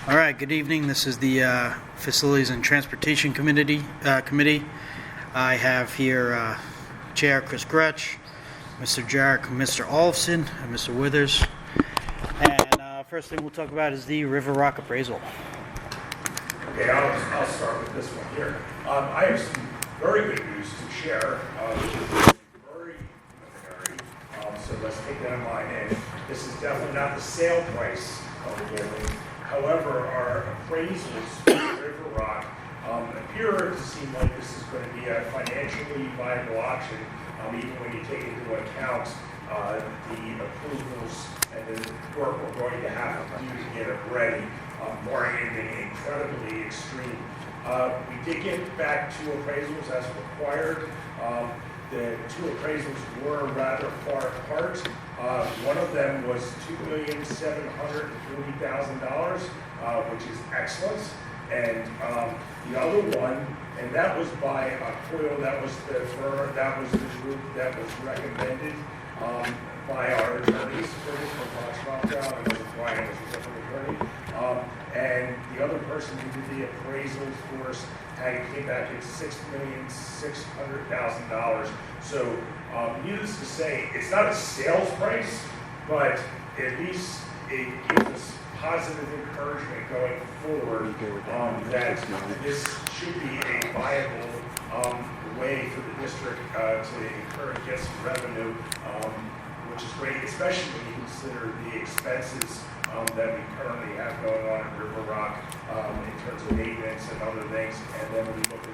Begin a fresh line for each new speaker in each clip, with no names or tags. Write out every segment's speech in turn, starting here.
All right, good evening. This is the Facilities and Transportation Committee. I have here Chair Chris Gretsch, Mr. Jarek, Mr. Olafson, and Mr. Withers. And first thing we'll talk about is the River Rock appraisal.
Okay, I'll start with this one here. I have some very good news to share. Which is very preliminary, so let's take that in mind. And this is definitely not the sale price of the building. However, our appraisals for River Rock appear to seem like this is going to be a financially viable option, even when you take into account the approvals and the work we're going to have to do to get it ready, barring anything incredibly extreme. We did get back 2 appraisals as required. The 2 appraisals were rather far apart. One of them was $2,740,000, which is excellent. And the other one, and that was by Coyle, that was the firm, that was the group that was recommended by our attorneys for this, from Fox Rothschild, and Brian was a different attorney. And the other person who did the appraisals for us came back at $6,600,000. So, needless to say, it's not a sales price, but at least it gives us positive encouragement going forward that this should be a viable way for the district to incur and get some revenue, which is great, especially when you consider the expenses that we currently have going on in River Rock in terms of maintenance and other things. And then when we look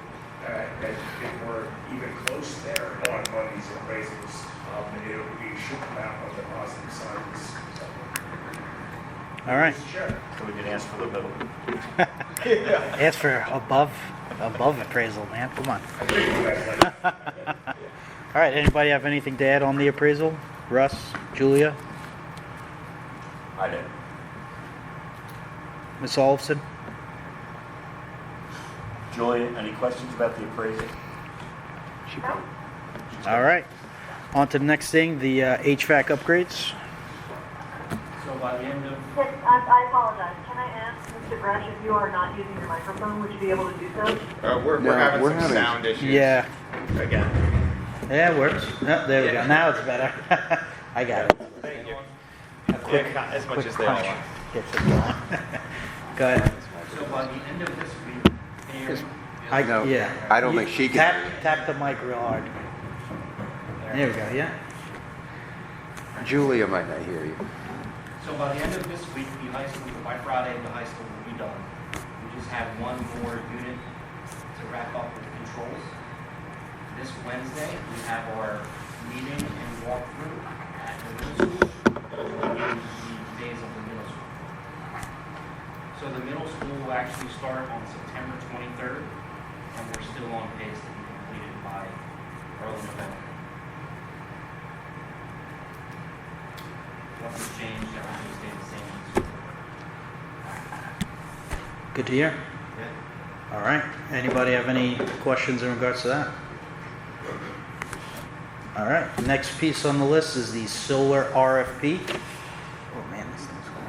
at if we're even close there on these appraisals, we should come out on the positive side of this.
All right.
Sure.
So we can ask for the middle.
Ask for above appraisal, man. Come on. All right. Anybody have anything to add on the appraisal? Russ, Julia,
I did.
Ms. Olafson.
Julia, any questions about the appraisal?
All right. On to the next thing, the HVAC upgrades.
So by the end of,
I apologize. Can I ask Mr. Gretsch, if you are not using your microphone, would you be able to do so?
We're having some sound issues.
Yeah.
Again.
Yeah, it works. Oh, there we go. Now it's better. I got it.
Thank you.
Quick,
As much
quick
as they all
punch.
want.
Gets it going. Go ahead.
so by the end of this week, can you hear me?
Yeah.
I don't think she can.
Tap the mic real hard. There we go. Yeah.
Julia might not hear you.
So by the end of this week, by Friday, the high school will be done. We just have one more unit to wrap up with the controls. This Wednesday, we have our meeting and walkthrough at the middle school, in the days of the middle school. So the middle school will actually start on September 23rd, and we're still on pace to be completed by early November. Nothing's changed, everything stayed the same.
Good to hear.
Yeah.
All right. Anybody have any questions in regards to that? All right. Next piece on the list is the solar RFP. Oh man, this thing's going.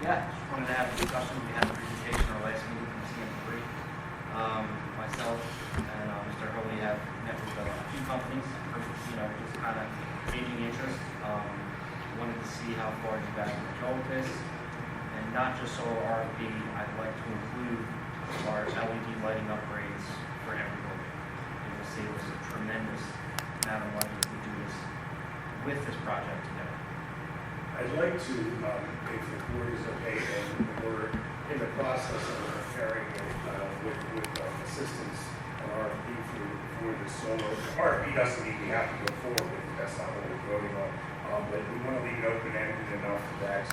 Yeah, just wanted to have a discussion. We had a presentation our last meeting from CM3. Myself and Mr. Holy have met with a few companies, just kind of gauging interest. Wanted to see how far you guys would go with this. And not just solar RFP, I'd like to include our LED lighting upgrades for every building. It will save us a tremendous amount of money if we do this with this project together.
I'd like to, if the board is okay, and we're in the process of preparing with assistance an RFP for the solar. The RFP doesn't mean we have to go forward with it. That's not what we're voting on. But we want to leave it open-ended enough that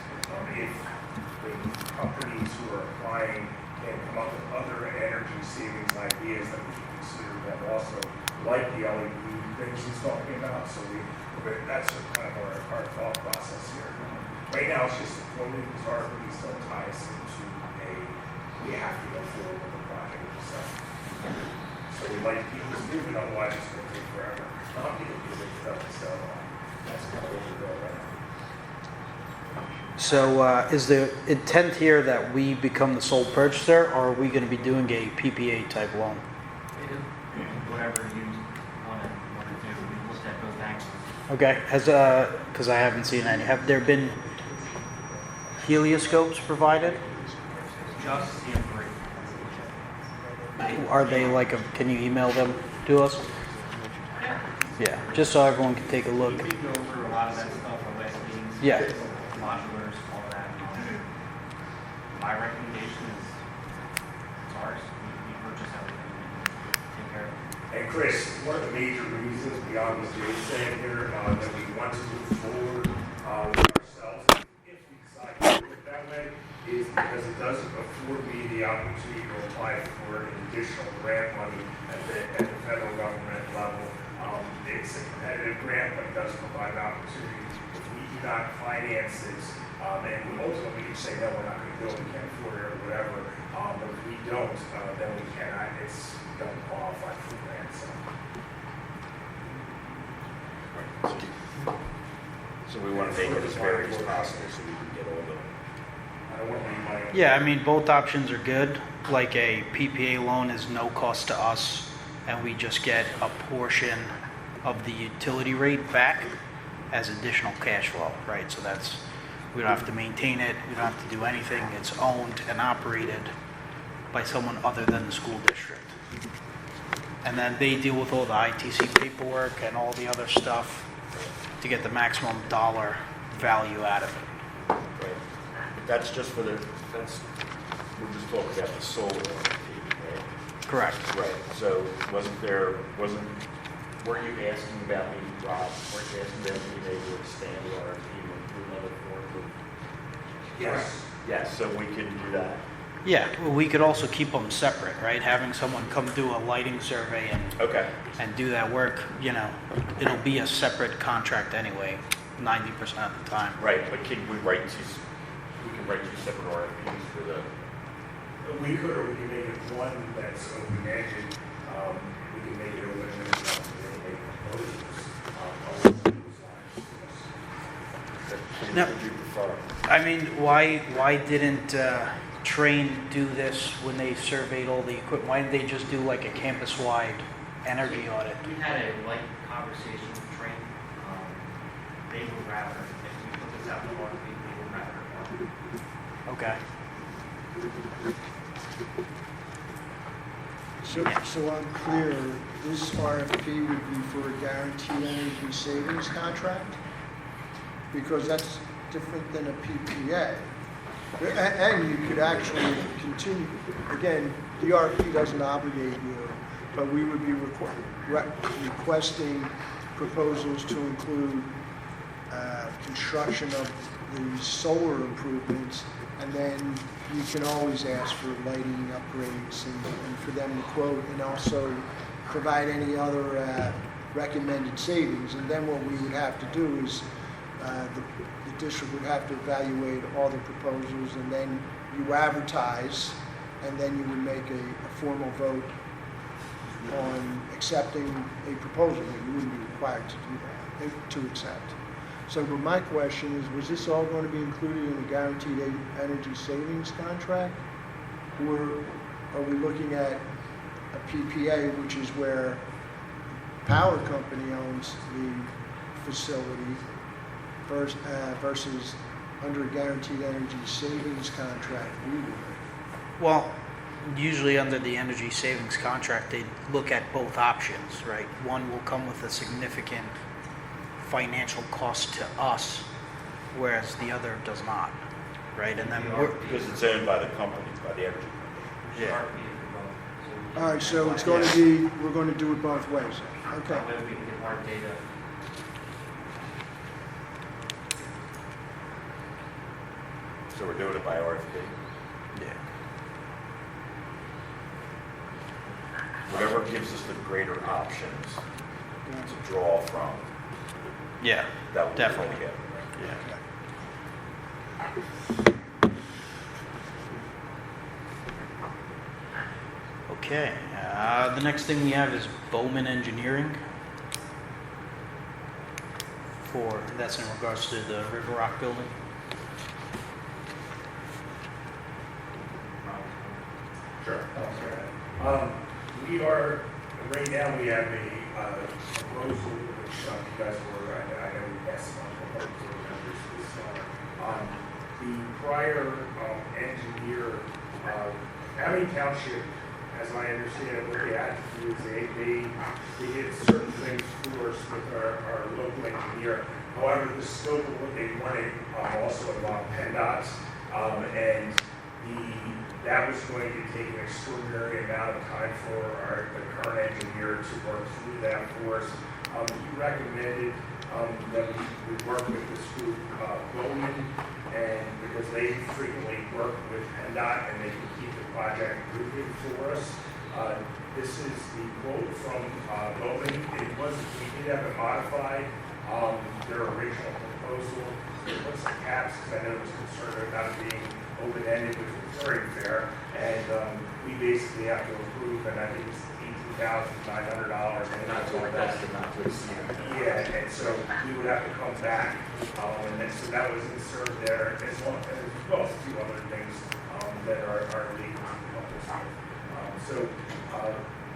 if the companies who are applying can come up with other energy savings ideas, that we should consider them also, like the LED things he's talking about. So that's kind of our thought process here. Right now, it's just floating because RFP still ties into we have to go forward with the project itself. So we like to keep this moving, otherwise it's going to take forever. Not people do it stuff, so that's kind of what we're doing right now.
So is the intent here that we become the sole purchaser, or are we going to be doing a PPA type loan?
It is whatever you want to do. We looked at both angles.
Okay, because I haven't seen any, have there been helioscopes provided?
Just CM3.
Are they can you email them to us? Yeah, just so everyone can take a look.
We go over a lot of that stuff on last meetings.
Yeah.
Modulars, all that. My recommendation is it's ours. We purchase everything. Take care of it.
And Chris, one of the major reasons beyond what Jay said here, that we want to move forward with ourselves, if we decide to do it that way, is because it does afford me the opportunity to apply for an additional grant money at the federal government level. It's a competitive grant, but it does provide an opportunity. If we do not finance this, and we ultimately can say, no, we're not going to do it, we can't afford it, or whatever. But if we don't, then we cannot, don't qualify for the grant.
So we want to make it as fair as possible so we can get all the.
I don't want to leave money.
Yeah, I mean, both options are good. Like a PPA loan is no cost to us, and we just get a portion of the utility rate back as additional cash flow, right? So we don't have to maintain it, we don't have to do anything. It's owned and operated by someone other than the school district. And then they deal with all the ITC paperwork and all the other stuff to get the maximum dollar value out of it.
Right. That's just for we're just talking about the solar RFP, right?
Correct.
Right. So weren't you asking about me, Rob, weren't you asking about me maybe to expand the RFP into another form of?
Yes.
Yes, so we can do that.
Yeah, well, we could also keep them separate, right? Having someone come do a lighting survey
Okay.
and do that work, it'll be a separate contract anyway, 90% of the time.
Right, but can we write we can write two separate RFPs for the,
We could, or we can make it one that's open-ended. We can make it open-ended, and then make proposals along those lines.
No.
would you prefer?
I mean, why didn't Train do this when they surveyed all the equipment? Why didn't they just do like a campus-wide energy audit?
We had a light conversation with Train. They would rather, if we put this out in the market, they would rather.
Okay.
So I'm clear, this RFP would be for a guaranteed energy savings contract? Because that's different than a PPA. And you could actually continue, again, the RFP doesn't obligate you, but we would be requesting proposals to include construction of the solar improvements, and then you can always ask for lighting upgrades and for them to quote, and also provide any other recommended savings. And then what we would have to do is the district would have to evaluate all the proposals, and then you advertise, and then you would make a formal vote on accepting a proposal. But you wouldn't be required to do that, to accept. So, but my question is, was this all going to be included in a guaranteed energy savings contract? Or are we looking at a PPA, which is where the power company owns the facility, versus under a guaranteed energy savings contract, we would?
Well, usually under the energy savings contract, they look at both options, right? One will come with a significant financial cost to us, whereas the other does not, right? And then
Because it's owned by the company, by the energy company.
yeah.
All right, so it's going to be, we're going to do it both ways. Okay.
That way we can get hard data.
So we're doing it by RFP.
Yeah.
Whatever gives us the greater options to draw from,
Yeah,
that will
definitely.
get.
Yeah. Okay, the next thing we have is Bowman Engineering. That's in regards to the River Rock building.
Sure.
We are, right now, we have a proposal, which you guys were, I know we passed on the board members this summer. The prior engineer, County Township, as I understand it, what they had to do is they did certain things for us with our local engineer. However, the scope of what they wanted also involved PennDOT, and that was going to take an extraordinary amount of time for the current engineer to work through that for us. He recommended that we work with this group, Bowman, and because they frequently work with PennDOT and they can keep the project moving for us. This is the quote from Bowman. We did have it modified, their original proposal. It puts the caps, because I know it was concerned about it being open-ended, which was very fair, and we basically have to approve, and I think it's $18,900.
Not to, that's the not to exceed.
Yeah, and so we would have to come back, and then, so that was inserted there, as well as a few other things that are legal to help us with. So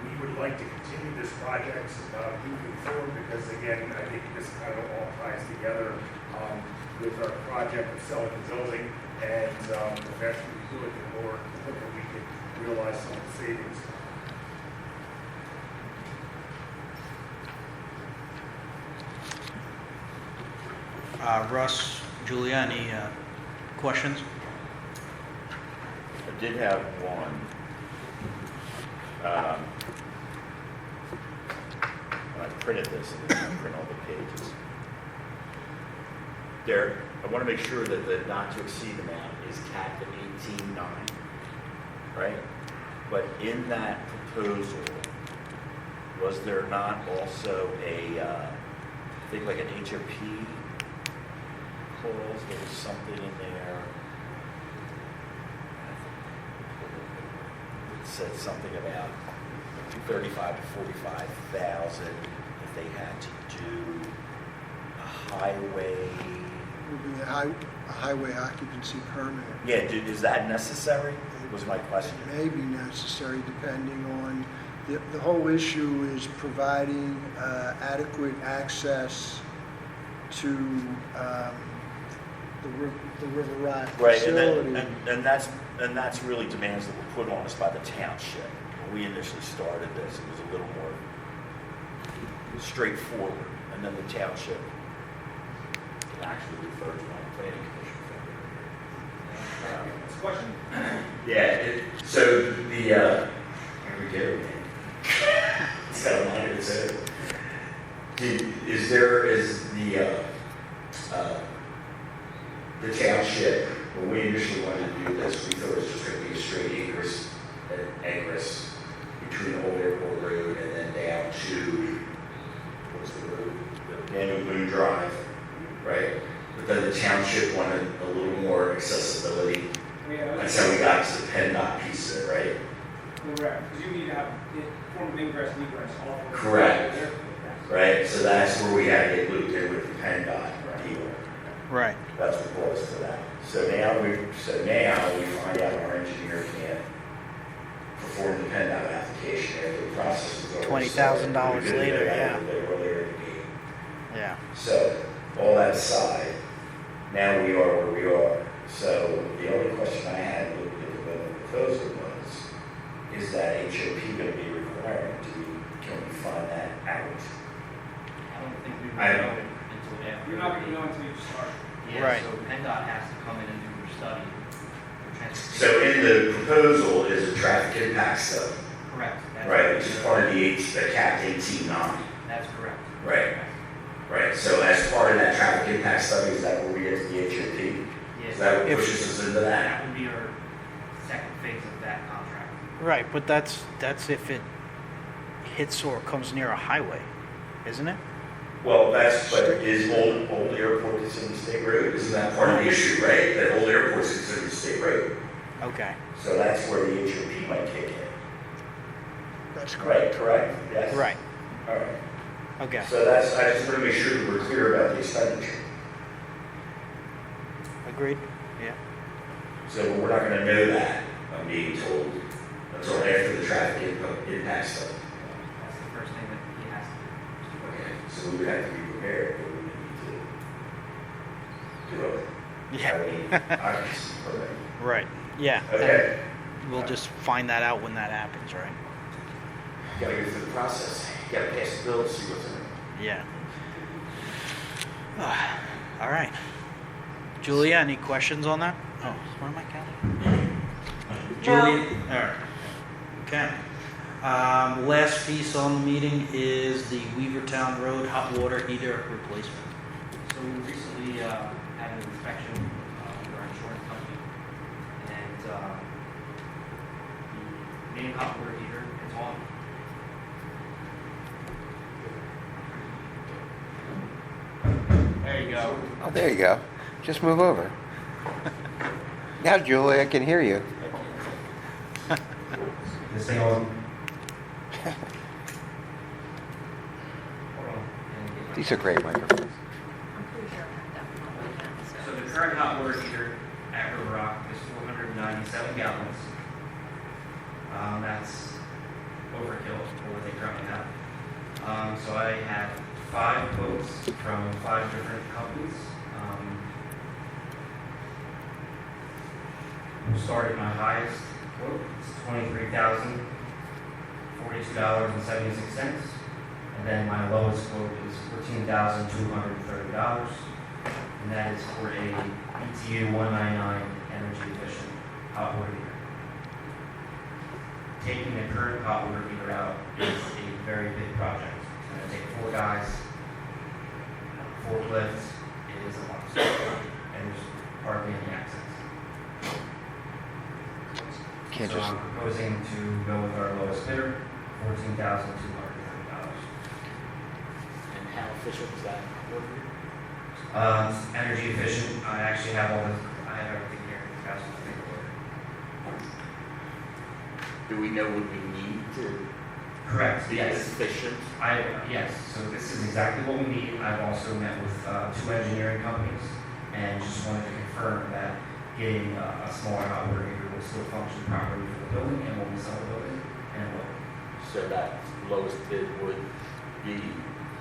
we would like to continue this project moving forward, because again, I think this kind of all ties together with our project of selling the building, and the faster we do it, the more quicker we can realize some of the savings.
Russ, Julia, any questions?
I did have one. When I printed this, I didn't print all the pages. There, I want to make sure that the not to exceed amount is capped at 18.9, right? But in that proposal, was there not also I think like an HOP clause? There was something in there. It said something about 35 to 45,000 if they had to do a highway.
Would be a highway occupancy permit.
Yeah, is that necessary? Was my question.
It may be necessary depending on, the whole issue is providing adequate access to the River Rock
Right,
facility.
and that's really demands that were put on us by the township. When we initially started this, it was a little more straightforward, and then the township actually referred to my planning commission.
It's a question.
Yeah, so the, here we go, man. It's got a line of its own. The township, when we initially wanted to do this, we thought it was just going to be a straight egress between Old Airport Road and then down to, what's the road? Daniel Boone Drive, right? But then the township wanted a little more accessibility. That's how we got to the PennDOT piece of it, right?
Correct, because you need to have form of ingress and egress all.
Correct. Right, so that's where we had to get looped in with the PennDOT deal.
Right.
That's what brought us to that. So now we find out our engineer can't perform the PennDOT application after the process is over.
$20,000
So we
later,
did that
yeah.
a little bit earlier in the game.
Yeah.
So, all that aside, now we are where we are. So, the only question I had looking at the proposal was, is that HOP going to be required? Can we find that out?
I don't think we would
I
know
don't-
until after.
You're not going to know until you start.
Yeah,
Right.
so PennDOT has to come in and do their study for transportation.
So, in the proposal is a traffic impact study,
Correct. That's
right, which is part of the cap 18.9.
That's correct.
Right. Right, so as part of that traffic impact study, is that where we get to the HOP?
Yes.
Is that what
If-
pushes us into that?
That would be our second phase of that contract.
Right, but that's if it hits or comes near a highway, isn't it?
Well, but is Old Airport considered a state road? Isn't that part of the issue, right? That Old Airport's considered a state road.
Okay.
So that's where the HOP might kick in.
That's
Right,
correct.
correct? Yes?
Right.
All right.
Okay.
So I just want to make sure that we're clear about the expenditure.
Agreed. Yeah.
So we're not going to know that, I'm being told, until after the traffic impact study.
That's the first thing that he has to do.
Okay, so we would have to be prepared, but we would need to do it.
Yeah.
Occupancy permit.
Right, yeah.
Okay,
We'll just find that out when that happens, right?
gotta go through the process, gotta pass the bill, see what's in it.
Yeah. All right. Julia, any questions on that? Oh, where am I counting? Julia? All right. Okay. Last piece on the meeting is the Weavertown Road hot water heater replacement.
So we recently had an inspection with our insurance company, and the main hot water heater is on. There you go.
Oh, there you go. Just move over. Now, Julie, I can hear you.
This thing on. Hold on.
These are great microphones.
So the current hot water heater at River Rock is 497 gallons. That's overkill for what they currently have. So I had 5 quotes from 5 different companies. We'll start at my highest quote. It's $23,042.76. And then my lowest quote is $14,230. And that is for a BTU 199 energy efficient hot water heater. Taking the current hot water heater out is a very big project. It's going to take 4 guys, 4 lifts. It is a lot of stuff, and there's hardly any access.
Can't
So
just.
I'm proposing to go with our lowest bidder, $14,230.
And how efficient is that?
It's energy efficient. I actually have I have everything here. Guys, will take a look.
Do we know what we need to
Correct.
be
Yes.
efficient?
Yes. So this is exactly what we need. I've also met with 2 engineering companies, and just wanted to confirm that getting a smaller hot water heater will still function properly for the building and when we sell the building, and it will.
So that lowest bid would be,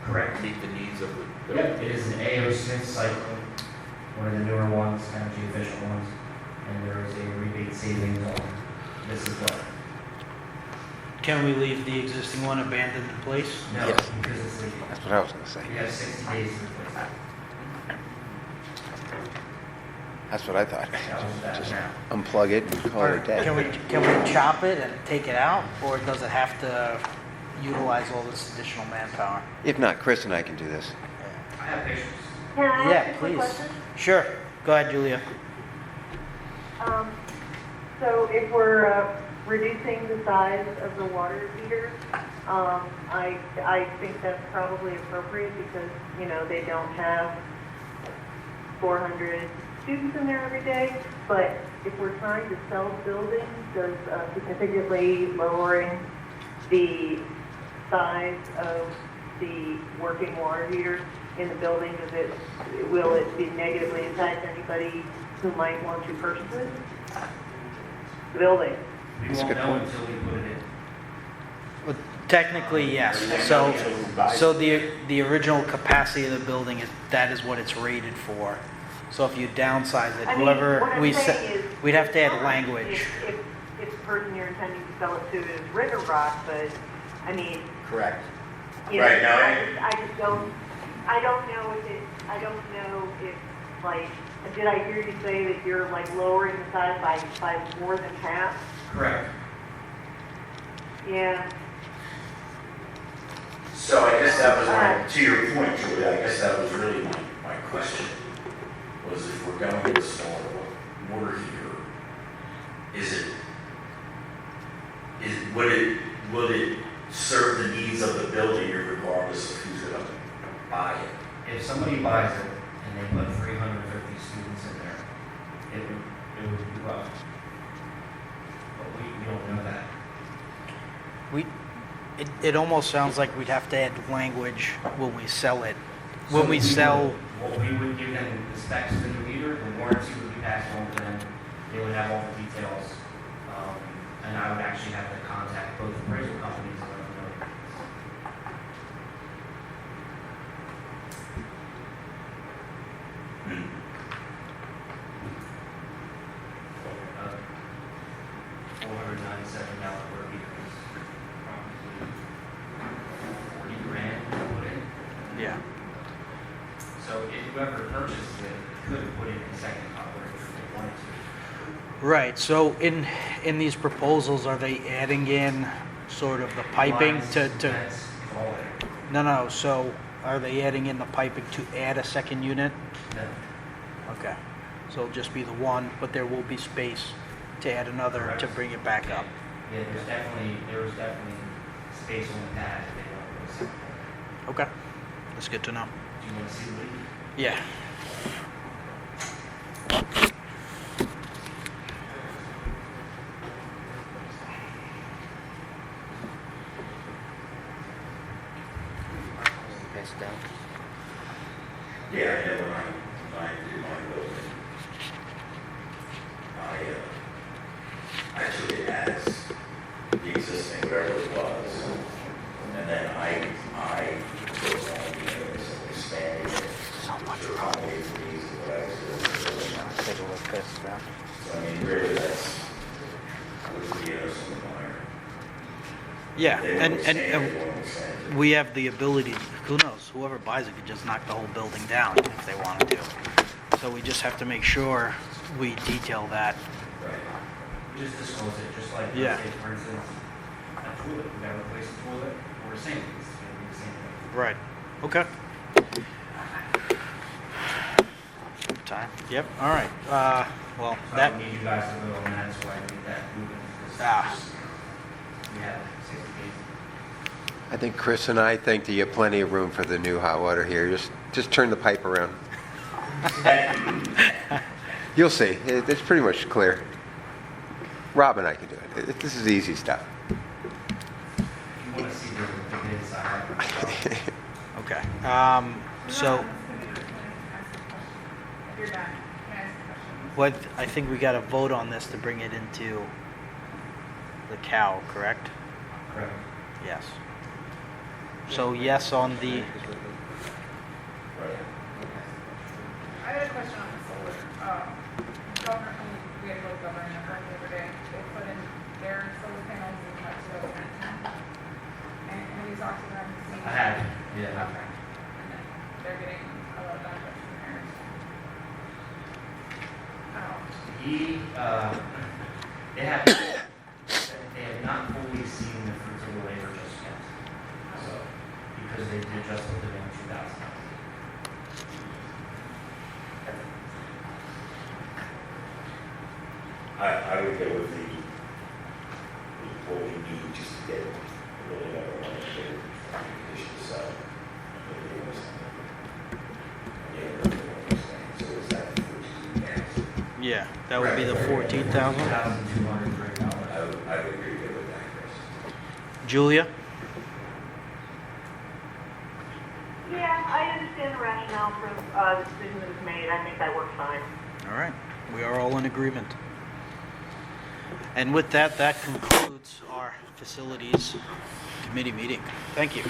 Correct.
meet the needs of the
Yep.
building?
It is an A.O. Smith cycle, one of the newer ones, energy efficient ones, and there is a rebate savings on this as well.
Can we leave the existing one abandoned in place?
No,
Yes.
because it's leaking.
That's what I was going to say.
We have 60 days to replace that.
That's what I thought.
That was that
Just
now.
unplug it and call it a day.
Can we chop it and take it out, or does it have to utilize all this additional manpower?
If not, Chris and I can do this.
I have pictures.
Can I
Yeah,
ask you a quick
please.
question?
Sure. Go ahead, Julia.
So if we're reducing the size of the water heater, I think that's probably appropriate because, you know, they don't have 400 students in there every day. But if we're trying to sell buildings, does significantly lowering the size of the working water heater in the building, will it be negatively impact anybody who might want to purchase it? The building.
We
That's a
won't
good
know
point.
until we put it in.
Well, technically, yes. So the original capacity of the building that is what it's rated for. So if you downsize it,
I mean,
whoever
what I'm
we
saying is,
we'd have to add language.
If the person you're intending to sell it to is River Rock, but, I mean,
Correct.
you know,
Right, no,
I just don't, I don't know if, like, did I hear you say that you're like lowering the size by more than half?
Correct.
Yeah,
So I guess that was to your point, Julia, I guess that was really my question, was if we're going to install a water heater, would it serve the needs of the building regardless of who's going to buy it?
If somebody buys it and they put 350 students in there, it would be rough. But we don't know that.
It almost sounds like we'd have to add language when we sell it.
So
When we sell,
we would give them the specs of the new heater, the warranty would be passed on to them. They would have all the details. and I would actually have to contact both appraisal companies and let them know. $497 per meter is probably 40 grand to put in.
Yeah.
So if whoever purchases it could put in a second operator if they wanted to.
Right, so in these proposals, are they adding in sort of the piping
Lines,
to,
vents, all that.
no, so are they adding in the piping to add a second unit?
No.
Okay, so it'll just be the one, but there will be space to add another to
Correct.
bring it back up.
Yeah, there was definitely space on the pad if they wanted to put a second one.
Okay, that's good to know.
Do you want to see the leak?
Yeah.
Pass it down.
Yeah, I know when I did my building, I took it as the existing wherever it was, and then I put on the units and expanded it.
So much
to accommodate the needs of what I was doing.
Take a look, pass it down.
So I mean, really, that's, would be a simple wire.
Yeah,
They
and,
won't
and,
expand it,
and
they won't expand it.
we have the ability, who knows, whoever buys it could just knock the whole building down if they wanted to. So we just have to make sure we detail that.
Right.
Just disclose it, just like,
Yeah.
let's say, for instance, a toilet, we gotta replace the toilet or a sink, it's gonna be the same thing.
Right. Okay. Time. Yep. All right. Well,
So I
that.
would need you guys to vote on that, so I can get that moving. because
Ah.
We have 60 days.
I think Chris and I think that you have plenty of room for the new hot water here. Just turn the pipe around. You'll see. It's pretty much clear. Rob and I can do it. This is easy stuff.
If you want to see the bids, I have.
Okay. So
If you're done, can I ask a question?
what? I think we got to vote on this to bring it into the cow, correct?
Correct.
Yes. So yes on the.
I had a question on the solar. Governor, we had both governor and Efren the other day. They put in their solar panels in Mexico in 2010. And have you talked to them? Seen
I have,
Okay.
yeah.
And then they're getting a lot of benefits from theirs.
They have not fully seen the fruits of the labor just yet. So, because they did just put them in 2000.
I would go with what we need just to get really what we want to do, condition to sell. So is that 14,000?
Yeah, that would be the 14,000.
$2,203.
I would agree with that, Chris.
Julia.
Yeah, I understand the rationale for the decision that was made. I think that works fine.
All right. We are all in agreement. And with that, that concludes our facilities committee meeting. Thank you.